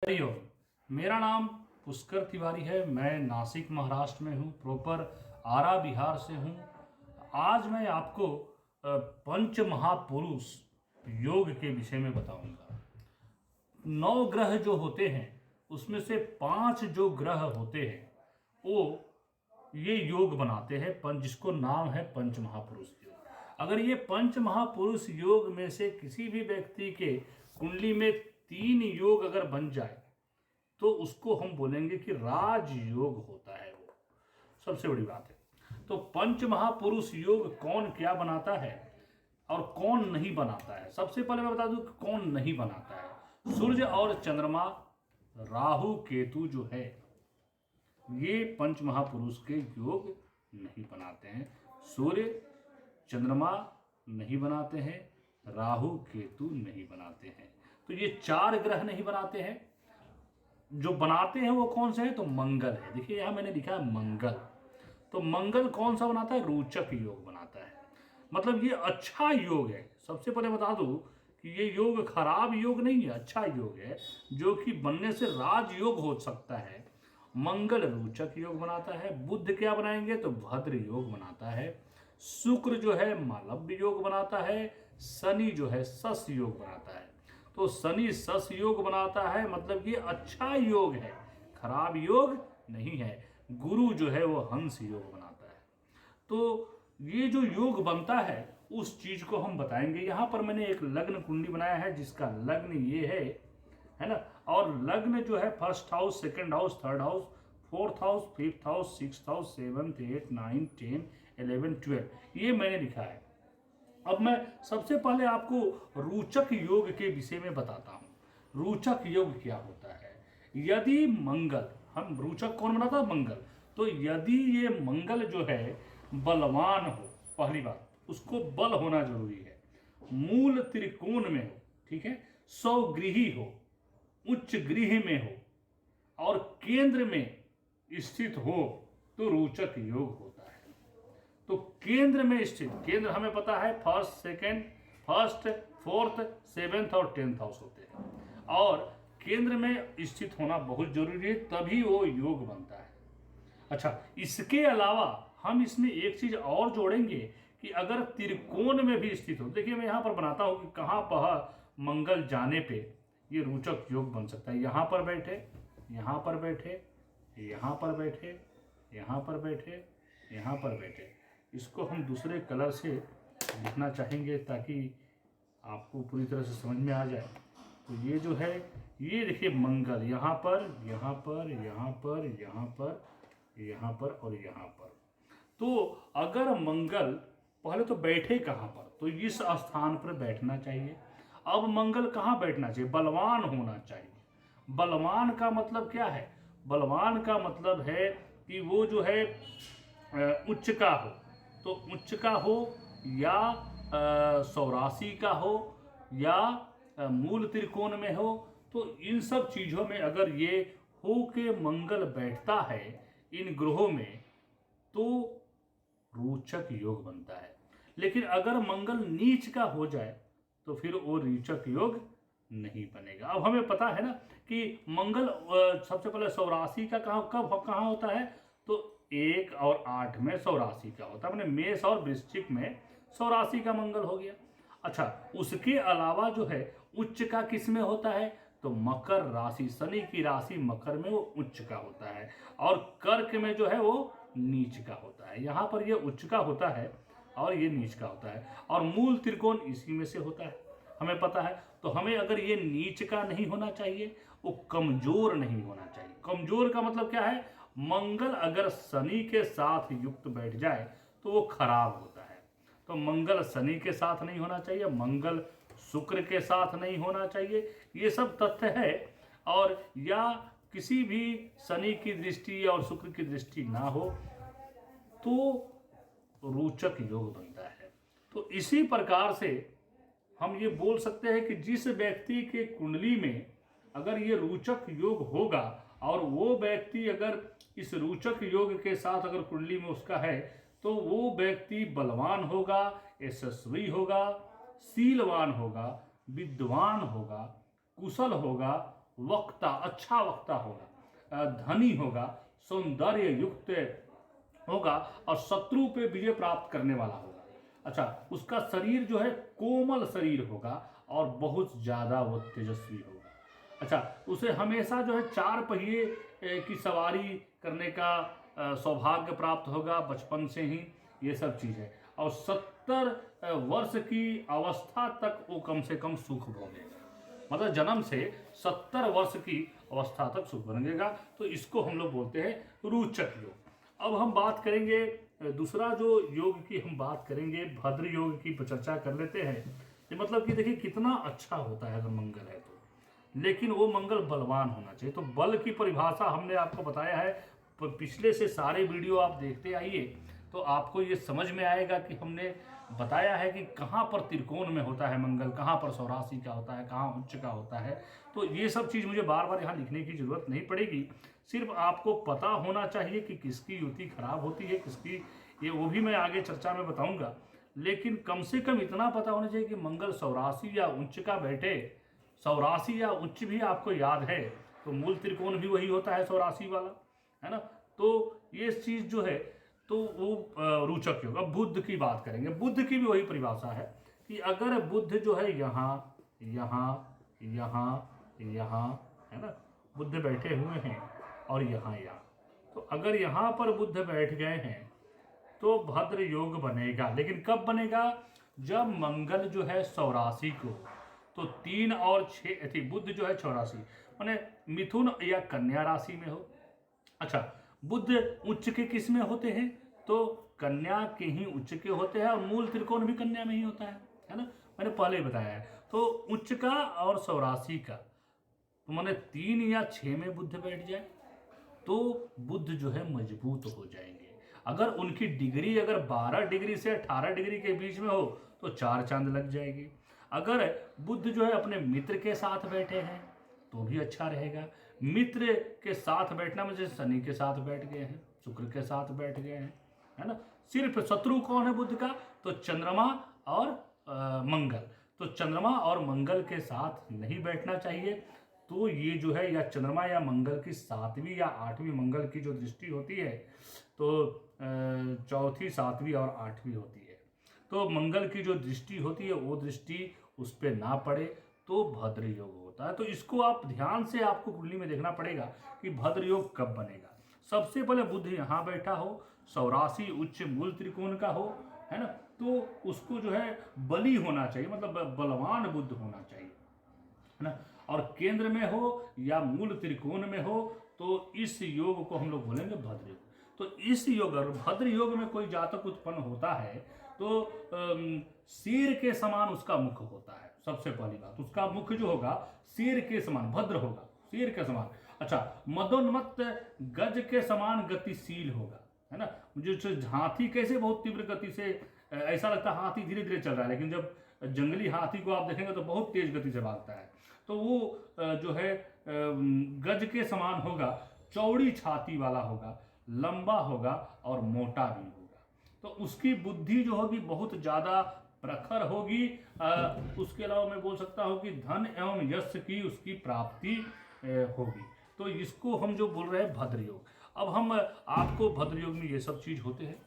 हरिओम। मेरा नाम पुष्कर तिवारी है। मैं नासिक महाराष्ट्र में हूँ, प्रॉपर आरा बिहार से हूँ। आज मैं आपको पंच महापुरुष योग के विषय में बताऊंगा। 9 ग्रह जो होते हैं उसमें से 5 जो ग्रह होते हैं वो ये योग बनाते हैं पंच, जिसको नाम है पंच महापुरुष योग। अगर ये पंच महापुरुष योग में से किसी भी व्यक्ति के कुंडली में 3 योग अगर बन जाए तो उसको हम बोलेंगे कि राजयोग होता है। वो सबसे बड़ी बात है। तो पंच महापुरुष योग कौन क्या बनाता है और कौन नहीं बनाता है। सबसे पहले मैं बता दूं कि कौन नहीं बनाता है। सूर्य और चंद्रमा, राहु केतु जो है, ये पंच महापुरुष के योग नहीं बनाते हैं। सूर्य चंद्रमा नहीं बनाते हैं, राहु केतु नहीं बनाते हैं। तो ये 4 ग्रह नहीं बनाते हैं। जो बनाते हैं वो कौन से हैं? तो मंगल है। देखिए यहां मैंने लिखा है मंगल। तो मंगल कौन सा बनाता है? रोचक योग बनाता है। मतलब ये अच्छा योग है। सबसे पहले बता दूं कि ये योग खराब योग नहीं है, अच्छा योग है, जो कि बनने से राजयोग हो सकता है। मंगल रोचक योग बनाता है। बुध क्या बनाएंगे? तो भद्र योग बनाता है। शुक्र जो है मालव्य योग बनाता है। शनि जो है सस योग बनाता है। तो शनि सस योग बनाता है, मतलब ये अच्छा योग है, खराब योग नहीं है। गुरु जो है वो हंस योग बनाता है। तो ये जो योग बनता है उस चीज को हम बताएंगे। यहां पर मैंने एक लग्न कुंडली बनाया है जिसका लग्न ये है ना। और लग्न जो है first house, second house, third house, fourth house, fifth house, sixth house, 7th 8th 9th 10th 11th 12th, ये मैंने लिखा है। अब मैं सबसे पहले आपको रोचक योग के विषय में बताता हूं। रोचक योग क्या होता है? यदि मंगल, हम रोचक कौन बनाता है? मंगल। तो यदि ये मंगल जो है बलवान हो, पहली बात उसको बल होना जरूरी है, मूल त्रिकोण में हो, ठीक है, स्वगृही हो, उच्च गृह में हो और केंद्र में स्थित हो, तो रोचक योग होता है। तो केंद्र में स्थित, केंद्र हमें पता है first, second, first, fourth, 7th और 10th हाउस होते हैं, और केंद्र में स्थित होना बहुत जरूरी है, तभी वो योग बनता है। अच्छा, इसके अलावा हम इसमें एक चीज और जोड़ेंगे कि अगर त्रिकोण में भी स्थित हो, देखिए मैं यहां पर बनाता हूं कि कहां पर मंगल जाने पे ये रोचक योग बन सकता है। यहां पर बैठे, यहां पर बैठे, यहां पर बैठे, यहां पर बैठे, यहां पर बैठे। इसको हम दूसरे कलर से लिखना चाहेंगे ताकि आपको पूरी तरह से समझ में आ जाए। तो ये जो है, ये देखिए मंगल यहाँ पर, यहाँ पर, यहाँ पर, यहाँ पर, यहाँ पर और यहाँ पर। तो अगर मंगल पहले तो बैठे कहाँ पर? तो इस स्थान पर बैठना चाहिए। अब मंगल कहाँ बैठना चाहिए? बलवान होना चाहिए। बलवान का मतलब क्या है? बलवान का मतलब है कि वो जो है उच्च का हो, तो उच्च का हो या सौरासी का हो या मूल त्रिकोण में हो। तो इन सब चीजों में अगर ये हो के मंगल बैठता है इन ग्रहों में, तो रोचक योग बनता है। लेकिन अगर मंगल नीच का हो जाए तो फिर वो रोचक योग नहीं बनेगा। अब हमें पता है ना कि मंगल सबसे पहले सौरासी का कहाँ होता है? तो 1 और 8 में सौरासी का होता है, मैंने मेष और वृश्चिक में सौरासी का मंगल हो गया। अच्छा, उसके अलावा जो है उच्च का किस में होता है? तो मकर राशि, शनि की राशि मकर में वो उच्च का होता है, और कर्क में जो है वो नीच का होता है। यहां पर ये उच्च का होता है और ये नीच का होता है, और मूल त्रिकोण इसी में से होता है, हमें पता है। तो हमें अगर ये नीच का नहीं होना चाहिए, वो कमजोर नहीं होना चाहिए। कमजोर का मतलब क्या है? मंगल अगर शनि के साथ युक्त बैठ जाए तो वो खराब होता है। तो मंगल शनि के साथ नहीं होना चाहिए, मंगल शुक्र के साथ नहीं होना चाहिए। ये सब तथ्य है। और या किसी भी शनि की दृष्टि और शुक्र की दृष्टि ना हो तो रोचक योग बनता है। तो इसी प्रकार से हम ये बोल सकते हैं कि जिस व्यक्ति के कुंडली में अगर ये रोचक योग होगा और वो व्यक्ति अगर इस रोचक योग के साथ अगर कुंडली में उसका है, तो वो व्यक्ति बलवान होगा, यशस्वी होगा, शीलवान होगा, विद्वान होगा, कुशल होगा, वक्ता, अच्छा वक्ता होगा, धनी होगा, सौंदर्य युक्त होगा और शत्रु पे विजय प्राप्त करने वाला होगा। अच्छा, उसका शरीर जो है कोमल शरीर होगा और बहुत ज्यादा वो तेजस्वी होगा। अच्छा, उसे हमेशा जो है 4 पहिए की सवारी करने का सौभाग्य प्राप्त होगा बचपन से ही, ये सब चीज है। और 70 वर्ष की अवस्था तक वो कम से कम सुख भोगेगा, मतलब जन्म से 70 वर्ष की अवस्था तक सुख भोगेगा। तो इसको हम लोग बोलते हैं रोचक योग। अब हम बात करेंगे दूसरा जो योग की हम बात करेंगे, भद्र योग की चर्चा कर लेते हैं। ये मतलब कि देखिए कितना अच्छा होता है अगर मंगल है तो, लेकिन वो मंगल बलवान होना चाहिए। तो बल की परिभाषा हमने आपको बताया है, पिछले से सारे वीडियो आप देखते आइए तो आपको ये समझ में आएगा कि हमने बताया है कि कहाँ पर त्रिकोण में होता है मंगल, कहाँ पर सौरासी का होता है, कहाँ उच्च का होता है। तो ये सब चीज़ मुझे बार बार यहाँ लिखने की जरूरत नहीं पड़ेगी, सिर्फ आपको पता होना चाहिए कि किसकी युति खराब होती है, किसकी, ये वो भी मैं आगे चर्चा में बताऊंगा। लेकिन कम से कम इतना पता होना चाहिए कि मंगल सौरासी या उच्च का बैठे। सौरासी या उच्च भी आपको याद है तो मूल त्रिकोण भी वही होता है, सौरासी वाला, है ना। तो ये चीज़ जो है तो वो रोचक योग। अब बुद्ध की बात करेंगे, बुद्ध की भी वही परिभाषा है कि अगर बुद्ध जो है यहाँ यहाँ यहाँ यहाँ, है ना, बुद्ध बैठे हुए हैं और यहाँ, तो अगर यहाँ पर बुद्ध बैठ गए हैं तो भद्र योग बनेगा। लेकिन कब बनेगा? जब मंगल जो है सौरासी को, तो 3 और 6 थी, बुद्ध जो है 84 माने मिथुन या कन्या राशि में हो। अच्छा, बुद्ध उच्च के किस में होते हैं? तो कन्या के ही उच्च के होते हैं और मूल त्रिकोण भी कन्या में ही होता है ना, मैंने पहले ही बताया है। तो उच्च का और सौरासी का, तो मैंने 3 या 6 में बुद्ध बैठ जाए तो बुद्ध जो है मजबूत हो जाएंगे। अगर उनकी डिग्री अगर 12 डिग्री से 18 डिग्री के बीच में हो तो 4 चांद लग जाएगी। अगर बुद्ध जो है अपने मित्र के साथ बैठे हैं तो भी अच्छा रहेगा। मित्र के साथ बैठना में जैसे शनि के साथ बैठ गए हैं, शुक्र के साथ बैठ गए हैं, है ना। सिर्फ शत्रु कौन है बुद्ध का? तो चंद्रमा और मंगल। तो चंद्रमा और मंगल के साथ नहीं बैठना चाहिए। तो ये जो है या चंद्रमा या मंगल की 7वीं या 8वीं मंगल की जो दृष्टि होती है तो 4थी 7वीं और 8वीं होती है। तो मंगल की जो दृष्टि होती है वो दृष्टि उस पर ना पड़े तो भद्र योग होता है। तो इसको आप ध्यान से आपको कुंडली में देखना पड़ेगा कि भद्र योग कब बनेगा। सबसे पहले बुद्ध यहाँ बैठा हो, सौरासी उच्च मूल त्रिकोण का हो, है ना, तो उसको जो है बली होना चाहिए, मतलब बलवान बुद्ध होना चाहिए, है ना। और केंद्र में हो या मूल त्रिकोण में हो तो इस योग को हम लोग बोलेंगे भद्र योग। तो इस योग और भद्र योग में कोई जातक उत्पन्न होता है तो शेर के समान उसका मुख होता है। सबसे पहली बात, उसका मुख जो होगा शेर के समान भद्र होगा, शेर के समान। अच्छा, मदोन्मत्त गज के समान गतिशील होगा, है ना। जो हाथी कैसे बहुत तीव्र गति से, ऐसा लगता है हाथी धीरे धीरे चल रहा है, लेकिन जब जंगली हाथी को आप देखेंगे तो बहुत तेज गति से भागता है। तो वो जो है गज के समान होगा, चौड़ी छाती वाला होगा, लंबा होगा और मोटा भी होगा। तो उसकी बुद्धि जो होगी बहुत ज्यादा प्रखर होगी। उसके अलावा मैं बोल सकता हूँ कि धन एवं यश की उसकी प्राप्ति होगी। तो इसको हम जो बोल रहे हैं भद्र योग। अब हम आपको भद्र योग में ये सब चीज होते हैं।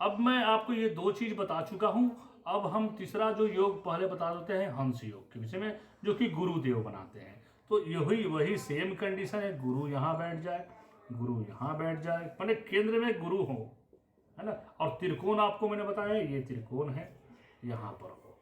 अब मैं आपको ये 2 चीज बता चुका हूं। अब हम तीसरा जो योग पहले बता देते हैं हंस योग के विषय में, जो कि गुरुदेव बनाते हैं। तो यही वही सेम कंडीशन है, गुरु यहाँ बैठ जाए, गुरु यहाँ बैठ जाए, मैंने केंद्र में गुरु हो, है ना। और त्रिकोण आपको मैंने बताया ये त्रिकोण है, यहाँ पर हो।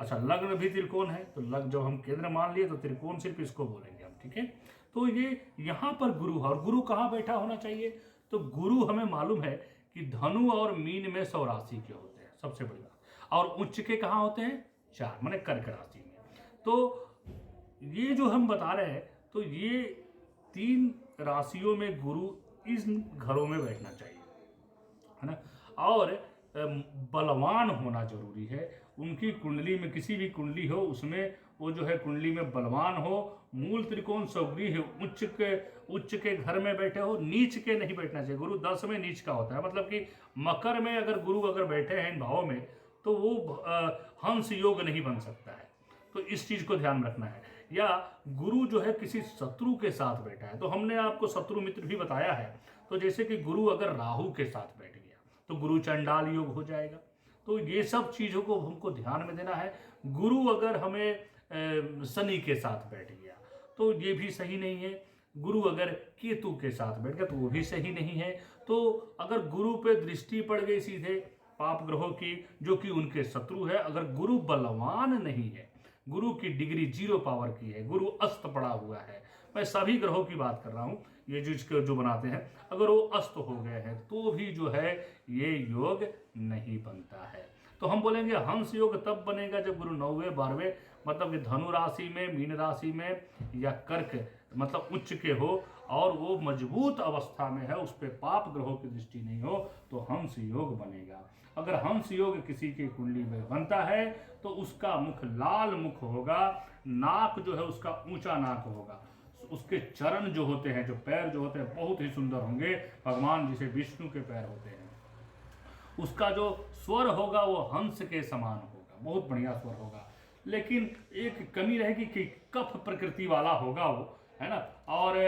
अच्छा, लग्न भी त्रिकोण है, तो लग्न जब हम केंद्र मान लिए तो त्रिकोण सिर्फ इसको बोलेंगे हम, ठीक है। तो ये यहाँ पर गुरु है। और गुरु कहाँ बैठा होना चाहिए? तो गुरु हमें मालूम है कि धनु और मीन में 100 राशि के होते हैं, सबसे बड़ी बात। और उच्च के कहाँ होते हैं? 4, माने कर्क राशि में। तो ये जो हम बता रहे हैं, तो ये 3 राशियों में गुरु इन घरों में बैठना चाहिए, है ना। और बलवान होना जरूरी है। उनकी कुंडली में, किसी भी कुंडली हो उसमें वो जो है कुंडली में बलवान हो, मूल त्रिकोण सौग्री है, उच्च के घर में बैठे हो, नीच के नहीं बैठना चाहिए। गुरु 10 में नीच का होता है, मतलब कि मकर में अगर गुरु अगर बैठे हैं इन भावों में तो वो हंस योग नहीं बन सकता है। तो इस चीज को ध्यान रखना है या गुरु जो है किसी शत्रु के साथ बैठा है, तो हमने आपको शत्रु मित्र भी बताया है। तो जैसे कि गुरु अगर राहु के साथ बैठ गया तो गुरु चंडाल योग हो जाएगा। तो ये सब चीज़ों को हमको ध्यान में देना है। गुरु अगर हमें शनि के साथ बैठ गया तो ये भी सही नहीं है। गुरु अगर केतु के साथ बैठ गया तो वो भी सही नहीं है। तो अगर गुरु पे दृष्टि पड़ गई सीधे पाप ग्रहों की जो कि उनके शत्रु है, अगर गुरु बलवान नहीं है, गुरु की डिग्री 0 पावर की है, गुरु अस्त पड़ा हुआ है, मैं सभी ग्रहों की बात कर रहा हूँ, ये जो बनाते हैं, अगर वो अस्त हो गए हैं तो भी जो है ये योग नहीं बनता है। तो हम बोलेंगे हंस योग तब बनेगा जब गुरु 9वें 12वें मतलब कि धनु राशि में, मीन राशि में या कर्क मतलब उच्च के हो और वो मजबूत अवस्था में है, उस पर पाप ग्रहों की दृष्टि नहीं हो, तो हंस योग बनेगा। अगर हंस योग किसी की कुंडली में बनता है तो उसका मुख लाल मुख होगा, नाक जो है उसका ऊंचा नाक होगा, उसके चरण जो होते हैं, जो पैर जो होते हैं बहुत ही सुंदर होंगे, भगवान जिसे विष्णु के पैर होते हैं। उसका जो स्वर होगा वो हंस के समान होगा, बहुत बढ़िया स्वर होगा। लेकिन एक कमी रहेगी कि कफ प्रकृति वाला होगा वो, है ना। और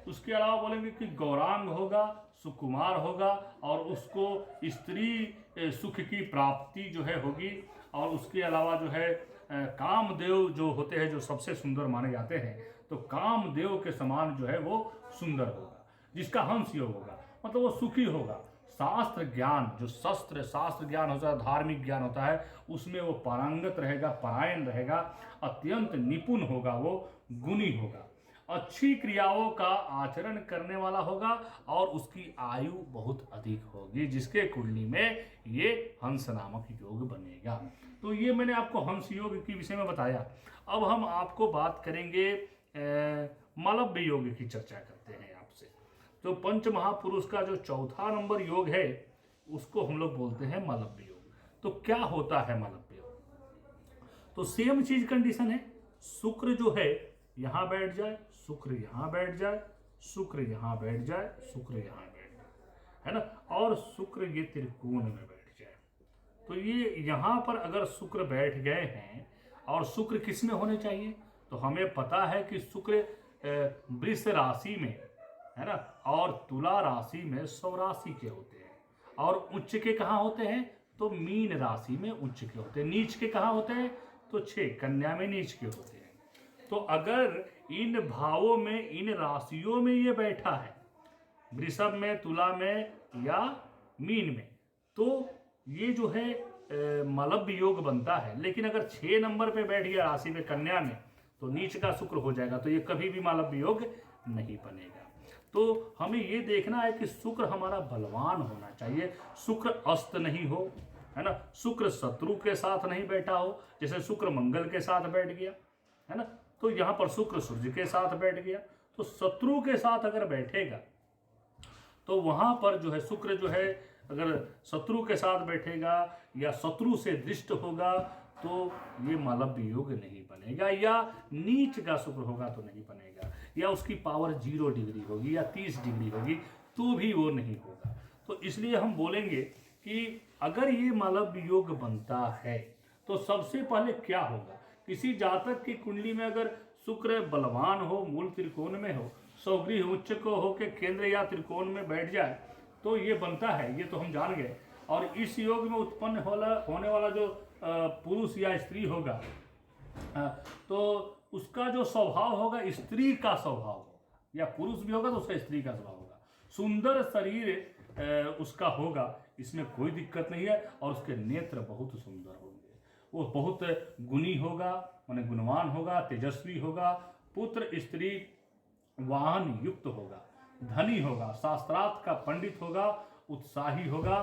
उसके अलावा बोलेंगे कि गौरांग होगा, सुकुमार होगा और उसको स्त्री सुख की प्राप्ति जो है होगी। और उसके अलावा जो है कामदेव जो होते हैं, जो सबसे सुंदर माने जाते हैं, तो कामदेव के समान जो है वो सुंदर होगा, जिसका हंस योग होगा, मतलब वो सुखी होगा। शास्त्र ज्ञान, जो शास्त्र ज्ञान होता है, धार्मिक ज्ञान होता है, उसमें वो पारंगत रहेगा, परायण रहेगा, अत्यंत निपुण होगा, वो गुणी होगा, अच्छी क्रियाओं का आचरण करने वाला होगा और उसकी आयु बहुत अधिक होगी, जिसके कुंडली में ये हंस नामक योग बनेगा। तो ये मैंने आपको हंस योग के विषय में बताया। अब हम आपको बात करेंगे मालव्य योग की चर्चा करते हैं आपसे। जो पंच महापुरुष का जो चौथा नंबर योग है उसको हम लोग बोलते हैं मालव्य योग। तो क्या होता है मालव्य योग? तो सेम चीज कंडीशन है, शुक्र जो है यहां बैठ जाए, शुक्र यहां बैठ जाए, शुक्र यहां बैठ जाए, शुक्र यहां बैठ जाए, है ना, और शुक्र ये त्रिकोण में बैठ जाए। तो ये यहां पर अगर शुक्र बैठ गए हैं, और शुक्र किस में होने चाहिए? तो हमें पता है कि शुक्र वृष राशि में, है ना, और तुला राशि में स्वराशि के होते हैं, और उच्च के कहाँ होते हैं? तो मीन राशि में उच्च के होते हैं। नीच के कहाँ होते हैं? तो 6 कन्या में नीच के होते हैं। तो अगर इन भावों में, इन राशियों में ये बैठा है, वृषभ में, तुला में या मीन में, तो ये जो है मालव्य योग बनता है। लेकिन अगर 6 नंबर पे बैठ गया राशि में, कन्या में, तो नीच का शुक्र हो जाएगा, तो ये कभी भी मालव्य योग नहीं बनेगा। तो हमें ये देखना है कि शुक्र हमारा बलवान होना चाहिए, शुक्र अस्त नहीं हो, है ना, शुक्र शत्रु के साथ नहीं बैठा हो, जैसे शुक्र मंगल के साथ बैठ गया, है ना, तो यहाँ पर शुक्र सूर्य के साथ बैठ गया। तो शत्रु के साथ अगर बैठेगा तो वहां पर जो है शुक्र जो है अगर शत्रु के साथ बैठेगा या शत्रु से दृष्ट होगा तो ये मालव्य योग नहीं बनेगा, या नीच का शुक्र होगा तो नहीं बनेगा, या उसकी पावर 0 डिग्री होगी या 30 डिग्री होगी तो भी वो नहीं होगा। तो इसलिए हम बोलेंगे कि अगर ये मालव्य योग बनता है तो सबसे पहले क्या होगा? किसी जातक की कुंडली में अगर शुक्र बलवान हो, मूल त्रिकोण में हो, स्वगृह उच्च को हो के केंद्र या त्रिकोण में बैठ जाए तो ये बनता है, ये तो हम जान गए। और इस योग में उत्पन्न होने वाला जो पुरुष या स्त्री होगा तो उसका जो स्वभाव होगा स्त्री का स्वभाव होगा, या पुरुष भी होगा तो उसका स्त्री का स्वभाव होगा। सुंदर शरीर उसका होगा, इसमें कोई दिक्कत नहीं है, और उसके नेत्र बहुत सुंदर होंगे, वो बहुत गुणी होगा, माने गुणवान होगा, तेजस्वी होगा, पुत्र स्त्री वाहन युक्त होगा, धनी होगा, शास्त्रार्थ का पंडित होगा, उत्साही होगा,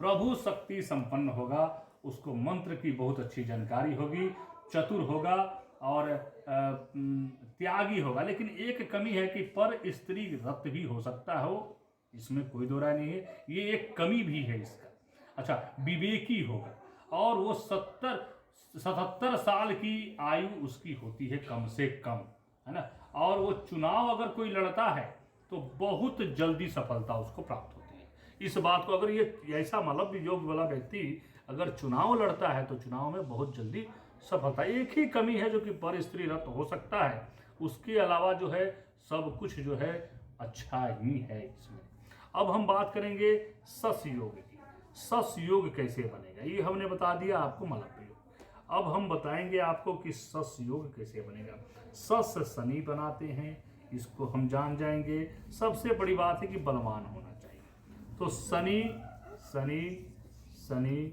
प्रभु शक्ति संपन्न होगा, उसको मंत्र की बहुत अच्छी जानकारी होगी, चतुर होगा और त्यागी होगा। लेकिन एक कमी है कि पर स्त्री रक्त भी हो सकता हो, इसमें कोई दो राय नहीं है, ये एक कमी भी है इसका। अच्छा, विवेकी होगा और वो 77 साल की आयु उसकी होती है कम से कम, है ना, और वो चुनाव अगर कोई लड़ता है तो बहुत जल्दी सफलता उसको प्राप्त होती है। इस बात को अगर ये ऐसा मालव्य योग वाला व्यक्ति अगर चुनाव लड़ता है तो चुनाव में बहुत जल्दी सफलता। एक ही कमी है जो कि पर स्त्री रत्न हो सकता है, उसके अलावा जो है सब कुछ जो है अच्छा ही है इसमें। अब हम बात करेंगे सस योग की। सस योग कैसे बनेगा, ये हमने बता दिया आपको मलप योग। अब हम बताएंगे आपको कि सस योग कैसे बनेगा। सस शनि बनाते हैं, इसको हम जान जाएंगे। सबसे बड़ी बात है कि बलवान होना चाहिए। तो शनि शनि शनि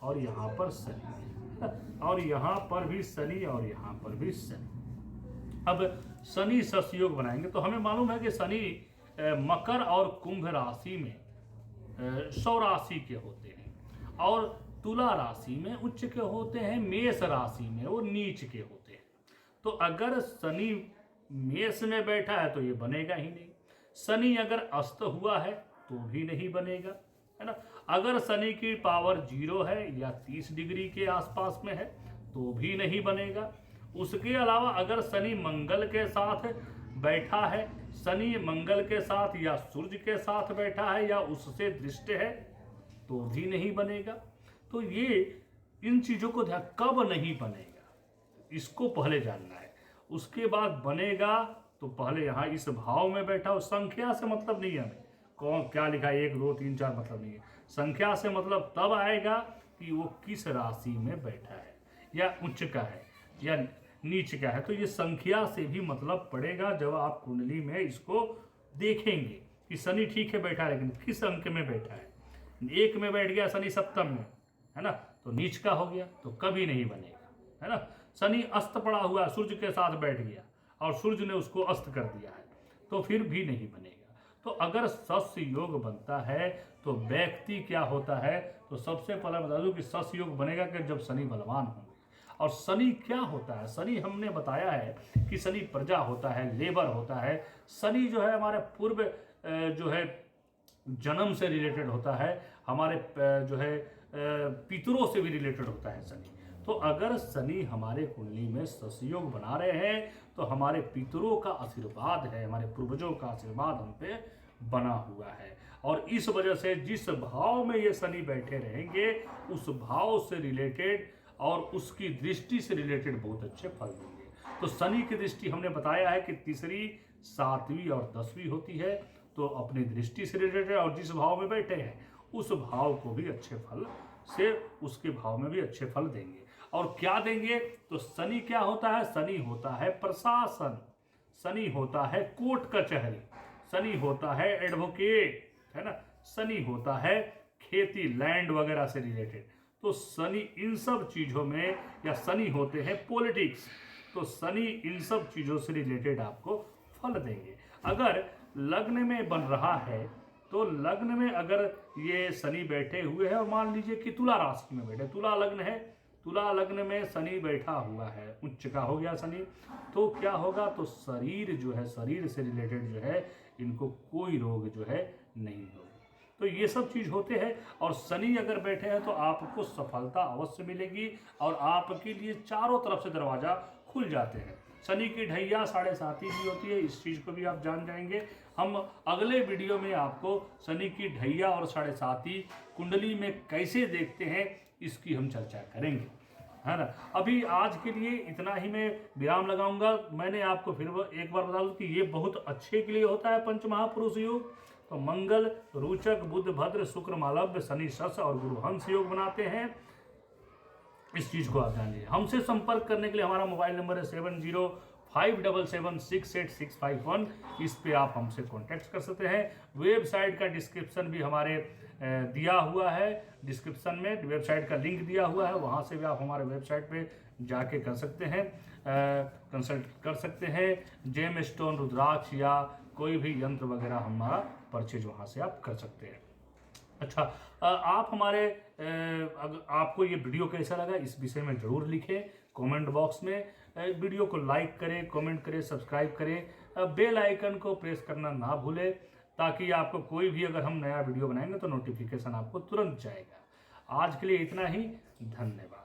और यहाँ पर शनि, और यहाँ पर भी शनि, और यहाँ पर भी शनि। अब शनि सस योग बनाएंगे तो हमें मालूम है कि शनि मकर और कुंभ राशि में सौ राशि के होते हैं, और तुला राशि में उच्च के होते हैं, मेष राशि में वो नीच के होते हैं। तो अगर शनि मेष में बैठा है तो ये बनेगा ही नहीं। शनि अगर अस्त हुआ है तो भी नहीं बनेगा, है ना। अगर शनि की पावर 0 है या 30 डिग्री के आसपास में है तो भी नहीं बनेगा। उसके अलावा अगर शनि मंगल के साथ बैठा है, शनि मंगल के साथ या सूर्य के साथ बैठा है या उससे दृष्ट है तो भी नहीं बनेगा। तो ये इन चीजों को ध्यान, कब नहीं बनेगा इसको पहले जानना है। उसके बाद बनेगा तो पहले यहाँ इस भाव में बैठा हो। संख्या से मतलब नहीं है हमें, कौन क्या लिखा है 1 2 3 4 मतलब नहीं है। संख्या से मतलब तब आएगा कि वो किस राशि में बैठा है, या उच्च का है या नीच का है। तो ये संख्या से भी मतलब पड़ेगा जब आप कुंडली में इसको देखेंगे कि शनि ठीक है बैठा है, लेकिन किस अंक में बैठा है। 1 में बैठ गया शनि सप्तम में, है ना, तो नीच का हो गया, तो कभी नहीं बनेगा, है ना। शनि अस्त पड़ा हुआ सूर्य के साथ बैठ गया और सूर्य ने उसको अस्त कर दिया है तो फिर भी नहीं बनेगा। तो अगर सस योग बनता है तो व्यक्ति क्या होता है, तो सबसे पहले बता दूं कि सस योग बनेगा कि जब शनि बलवान होंगे। और शनि क्या होता है, शनि हमने बताया है कि शनि प्रजा होता है, लेबर होता है। शनि जो है हमारे पूर्व जो है जन्म से रिलेटेड होता है, हमारे जो है पितरों से भी रिलेटेड होता है शनि। तो अगर शनि हमारे कुंडली में सस योग बना रहे हैं तो हमारे पितरों का आशीर्वाद है, हमारे पूर्वजों का आशीर्वाद हम पे बना हुआ है। और इस वजह से जिस भाव में ये शनि बैठे रहेंगे उस भाव से रिलेटेड और उसकी दृष्टि से रिलेटेड बहुत अच्छे फल देंगे। तो शनि की दृष्टि हमने बताया है कि 3री 7वीं और 10वीं होती है, तो अपनी दृष्टि से रिलेटेड और जिस भाव में बैठे हैं उस भाव को भी अच्छे फल से उसके भाव में भी अच्छे फल देंगे। और क्या देंगे, तो शनि क्या होता है, शनि होता है प्रशासन, शनि होता है कोर्ट कचहरी, शनि होता है एडवोकेट, है ना, शनि होता है खेती लैंड वगैरह से रिलेटेड। तो शनि इन सब चीजों में, या शनि होते हैं पॉलिटिक्स, तो शनि इन सब चीजों से रिलेटेड आपको फल देंगे। अगर लग्न में बन रहा है तो लग्न में अगर ये शनि बैठे हुए हैं, और मान लीजिए कि तुला राशि में बैठे, तुला लग्न है, तुला लग्न में शनि बैठा हुआ है, उच्च का हो गया शनि, तो क्या होगा, तो शरीर जो है, शरीर से रिलेटेड जो है इनको कोई रोग जो है नहीं होगा। तो ये सब चीज होते हैं। और शनि अगर बैठे हैं तो आपको सफलता अवश्य मिलेगी और आपके लिए चारों तरफ से दरवाजा खुल जाते हैं। शनि की ढैया 7.5 भी होती है, इस चीज़ को भी आप जान जाएंगे। हम अगले वीडियो में आपको शनि की ढैया और 7.5 कुंडली में कैसे देखते हैं इसकी हम चर्चा करेंगे, है ना। अभी आज के लिए इतना ही मैं विराम लगाऊंगा। मैंने आपको फिर एक बार बता दूं कि ये बहुत अच्छे के लिए होता है पंच महापुरुष योग। तो मंगल, रोचक, बुध, भद्र, शुक्र, मालव्य, शनि, शस और गुरु हंस योग बनाते हैं। इस चीज को आप जानिए। हमसे संपर्क करने के लिए हमारा मोबाइल नंबर है 7057776861। इस पे आप हमसे कांटेक्ट कर सकते हैं। वेबसाइट का डिस्क्रिप्शन भी हमारे दिया हुआ है, डिस्क्रिप्शन में वेबसाइट का लिंक दिया हुआ है, वहाँ से भी आप हमारे वेबसाइट पे जाके कर सकते हैं, कंसल्ट कर सकते हैं। जेम स्टोन, रुद्राक्ष या कोई भी यंत्र वगैरह हमारा परचेज वहाँ से आप कर सकते हैं। अच्छा, आप हमारे आपको ये वीडियो कैसा लगा इस विषय में ज़रूर लिखें कमेंट बॉक्स में। वीडियो को लाइक करें, कमेंट करें, सब्सक्राइब करें, बेल आइकन को प्रेस करना ना भूलें, ताकि आपको कोई भी अगर हम नया वीडियो बनाएंगे तो नोटिफिकेशन आपको तुरंत जाएगा। आज के लिए इतना ही, धन्यवाद।